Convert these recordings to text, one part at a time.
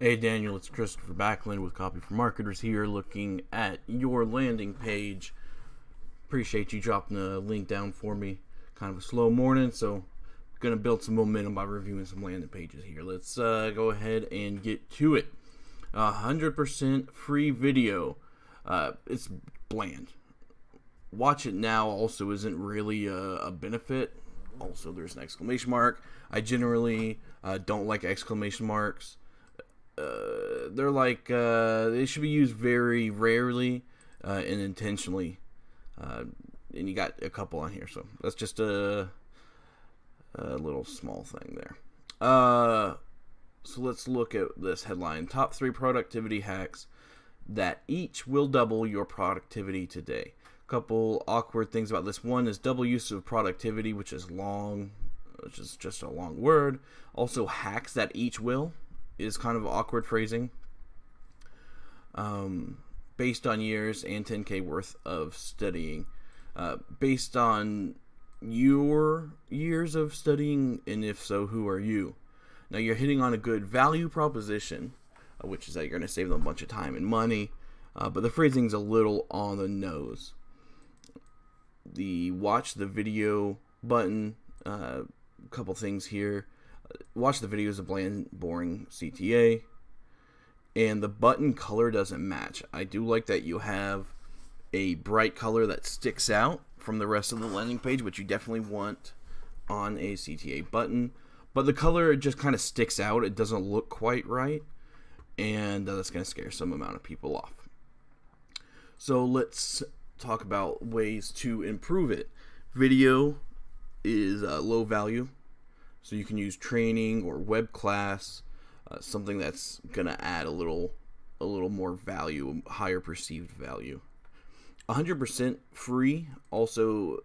Hey Daniel, it's Christopher Backlund with Copy for Marketers here, looking at your landing page. Appreciate you dropping a link down for me. Kind of a slow morning, so gonna build some momentum by reviewing some landing pages here. Let's go ahead and get to it. 100% free video. It's bland. Watch it now also isn't really a benefit. Also, there's an exclamation mark. I generally don't like exclamation marks. They're like they should be used very rarely and intentionally, and you got a couple on here, so that's just a little small thing there. So let's look at this headline: top 3 productivity hacks that each will double your productivity today. Couple awkward things about this. One is double use of productivity, which is just a long word. Also, hacks that each will is kind of awkward phrasing. Based on years and 10K worth of studying. Based on your years of studying, and if so, who are you? Now, you're hitting on a good value proposition, which is that you're going to save them a bunch of time and money, but the phrasing's a little on the nose. The watch the video button, a couple things here. Watch the video is a bland, boring CTA, and the button color doesn't match. I do like that you have a bright color that sticks out from the rest of the landing page, which you definitely want on a CTA button, but the color just kind of sticks out. It doesn't look quite right, and that's going to scare some amount of people off. So let's talk about ways to improve it. Video is low value, so you can use training or web class, something that's going to add a little more value, higher perceived value. 100% free, also,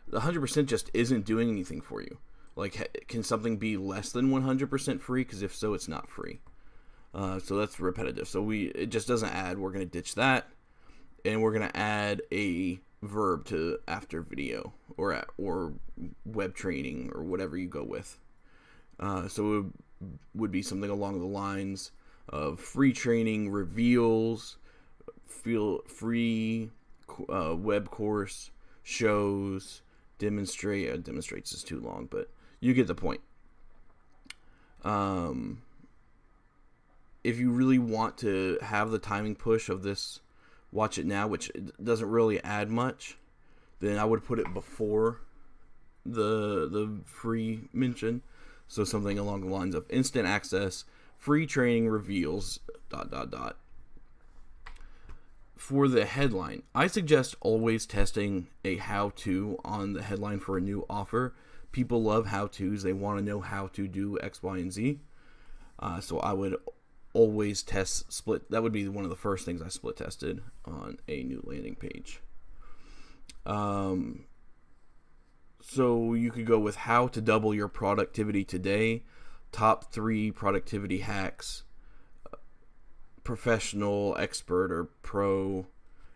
the 100% just isn't doing anything for you. Like, can something be less than 100% free? Because if so, it's not free. So that's repetitive. So it just doesn't add. We're going to ditch that, and we're going to add a verb to after video or web training or whatever you go with. So it would be something along the lines of free training reveals, free web course shows, demonstrates is too long, but you get the point. If you really want to have the timing push of this watch it now, which doesn't really add much, then I would put it before the free mention. So something along the lines of instant access, free training reveals, ... For the headline, I suggest always testing a how-to on the headline for a new offer. People love how-tos. They want to know how to do X, Y, and Z. So I would always test split. That would be one of the first things I split tested on a new landing page. So you could go with how to double your productivity today, top 3 productivity hacks, professional, expert, or pro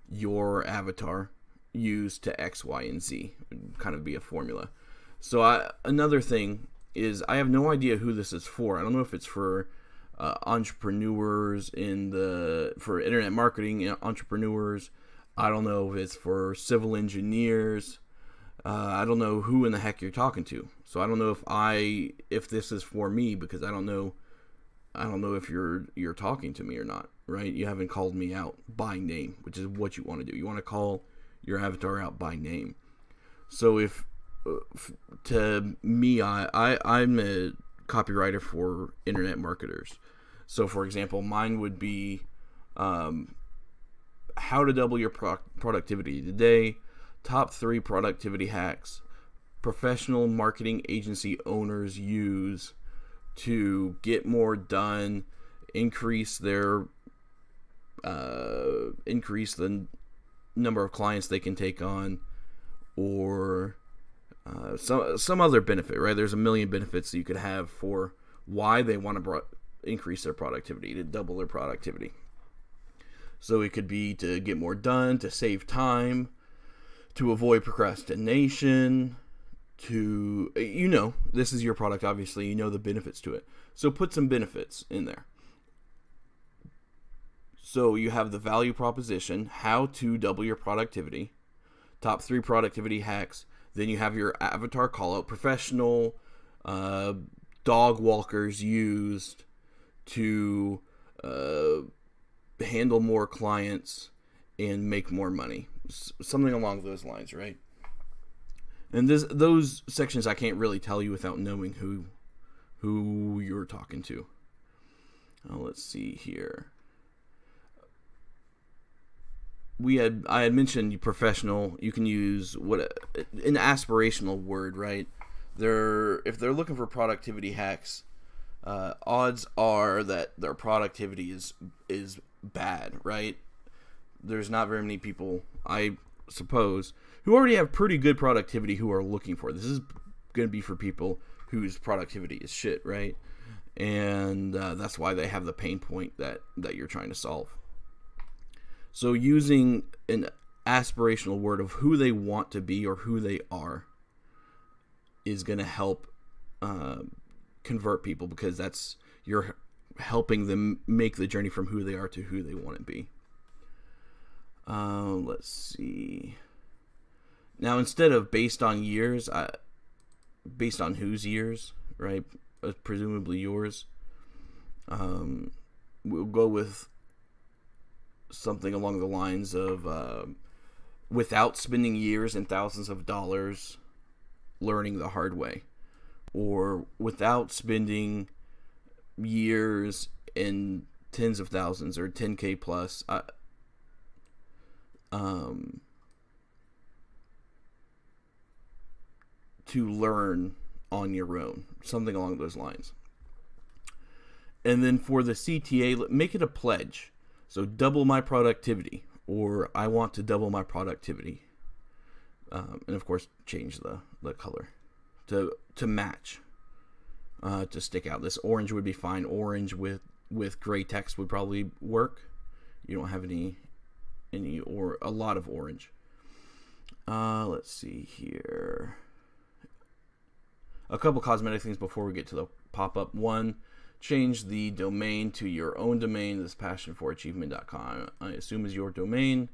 your avatar use to X, Y, and Z. It'd kind of be a formula. So another thing is I have no idea who this is for. I don't know if it's for entrepreneurs for internet marketing entrepreneurs. I don't know if it's for civil engineers. I don't know who in the heck you're talking to. So I don't know if this is for me, because I don't know if you're talking to me or not, right? You haven't called me out by name, which is what you want to do. You want to call your avatar out by name. So if to me, I'm a copywriter for internet marketers. So for example, mine would be how to double your productivity today, top 3 productivity hacks professional marketing agency owners use to get more done, increase the number of clients they can take on, or some other benefit, right? There's a million benefits that you could have for why they want to increase their productivity, to double their productivity. So it could be to get more done, to save time, to avoid procrastination, this is your product, obviously, the benefits to it. So put some benefits in there. So you have the value proposition, how to double your productivity, top 3 productivity hacks. Then you have your avatar call out, professional dog walkers used to handle more clients and make more money. Something along those lines, right? And those sections I can't really tell you without knowing who you're talking to. Let's see here. I had mentioned professional. You can use an aspirational word, right? If they're looking for productivity hacks, odds are that their productivity is bad, right? There's not very many people, I suppose, who already have pretty good productivity who are looking for it. This is going to be for people whose productivity is shit, right? And that's why they have the pain point that you're trying to solve. So using an aspirational word of who they want to be or who they are is going to help convert people, because you're helping them make the journey from who they are to who they want to be. Let's see. Now, instead of based on years, based on whose years, right? Presumably yours. We'll go with something along the lines of without spending years and thousands of dollars learning the hard way, or without spending years and tens of thousands or 10K plus to learn on your own, something along those lines. And then for the CTA, make it a pledge. So double my productivity, or I want to double my productivity. And of course, change the color to match, to stick out. This orange would be fine. Orange with gray text would probably work. You don't have any or a lot of orange. Let's see here. A couple cosmetic things before we get to the pop-up. One, change the domain to your own domain. This passionforachievement.com, I assume, is your domain,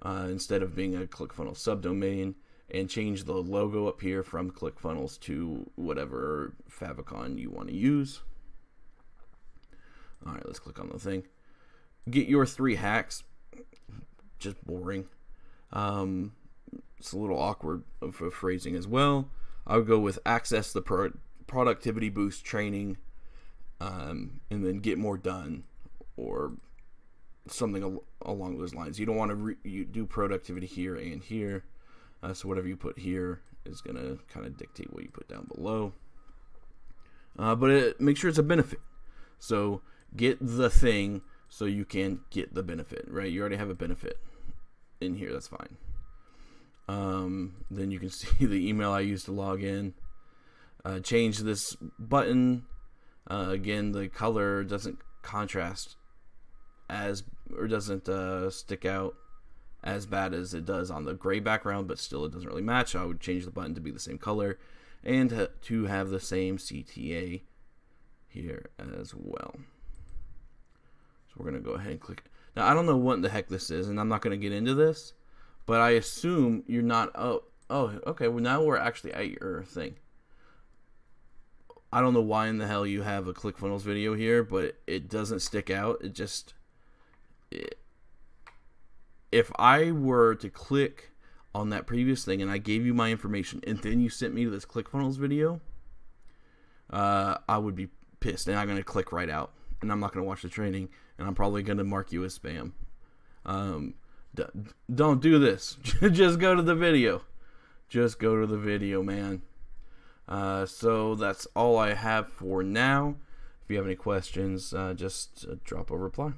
instead of being a ClickFunnels subdomain, and change the logo up here from ClickFunnels to whatever favicon you want to use. All right, let's click on the thing. Get your 3 hacks. Just boring. It's a little awkward of phrasing as well. I would go with access the productivity boost training, and then get more done, or something along those lines. You don't want to you do productivity here and here, so whatever you put here is going to kind of dictate what you put down below. But make sure it's a benefit. So get the thing so you can get the benefit, right? You already have a benefit in here, that's fine. Then you can see the email I used to log in. Change this button. Again, the color doesn't contrast or doesn't stick out as bad as it does on the gray background, but still it doesn't really match. So I would change the button to be the same color and to have the same CTA here as well. So we're going to go ahead and click. Now, I don't know what the heck this is, and I'm not going to get into this, but I assume you're not. Oh, okay. Well, now we're actually at your thing. I don't know why in the hell you have a ClickFunnels video here, but it doesn't stick out. If I were to click on that previous thing and I gave you my information and then you sent me this ClickFunnels video, I would be pissed, and I'm going to click right out, and I'm not going to watch the training, and I'm probably going to mark you as spam. Don't do this. Just go to the video. Just go to the video, man. So that's all I have for now. If you have any questions, just drop a reply.